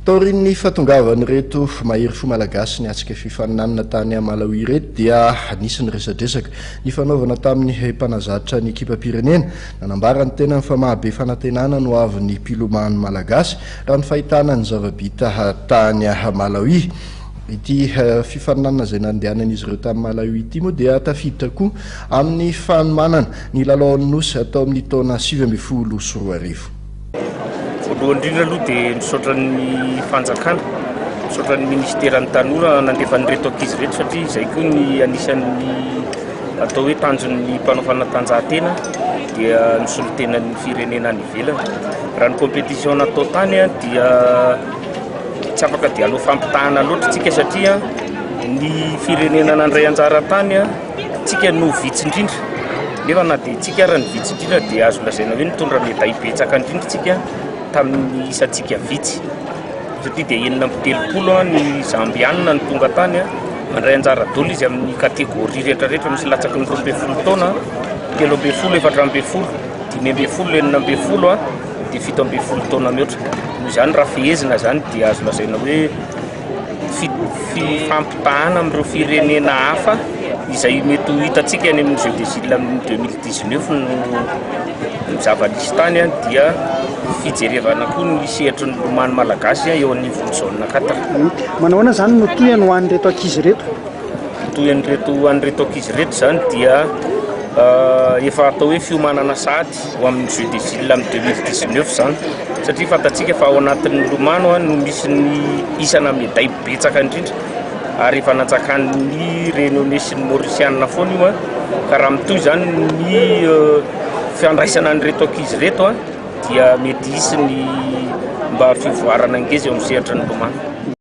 Taorin'ny fatongavany reto mahery fo malagasy ny atsika fifaninanana tany Malawi reto dia anisan'ny resadresaka ny fanaovana tamin'ny mpanazatra ny ekipa-pirenena nanambara ny tena fa mahabe fanantenana no avy ny mpilomano malagasy raha ny fahitana ny zava-bita tany Malawi. Ity fifaninanana izay nandehanan'izy ireo tamin'ny Malawi ity moa dia tafiditra koa amin'ny fanomanana ny lalaon'ny nosy atao amin'ny taona 2010 sy 2020. Voalohany indrindra aloha dia misaotra ny fanjakana, misaotra ny ministeran'ny tanora nandefa nyreto ankizy reto satria izay koa ny anisan'ny atao hoe tanjon'ny mpanao fanatanjahantena dia misolotenan'ny firenena any ivelany. Raha ny compétition natao tany dia tsy afaka dia aloha fampitahana loatra tsika satria ny firenena nandray anjara tany tsika no vitsy indrindra. Nefa na dia tsika raha ny vitsy indrindra dia azo lazaina hoe nitondra medaille betsaka indrindra tsika tamin'ny isatsika vitsy satria dia 9-10 ny zambianina ny tonga tany mandray anjara dolo izy amin'ny kategoria rehetrarehetra misy latsaky ny 12 taona, 13, 14, 15, 16 dia 17 taona mihoatra. Noho izany raha fehezina zany dia azo lazaina hoe fifampitahana amin'ireo firenena hafa izay mety ho hitantsika any amin'ny Jeux des Îles amin'ny 2019 no zava-nisy tany dia fijerevana koa ny sehatry ny lomano malagasy eo amin'ny volonjaonina 4. Manahoana zany no tohany ho an'ireto ankizy reto? Tohan'ireto an'ireto ankizy reto zany dia efa atao hoe fiomanana sady ho amin'ny Jeux des Îles amin'ny 2019 zany satria fantatsika fa ao anatin'ny lomano no misy ny isana medaille betsaka indrindra ary efa natsakan'ny renommé sy ny mauricianina foana io ka raha mitohy zany ny fiandraisana an'ireto ankizy reto dia mety hisy ny mba fivoarana angeza eo amin'ny sehatra ny lomano.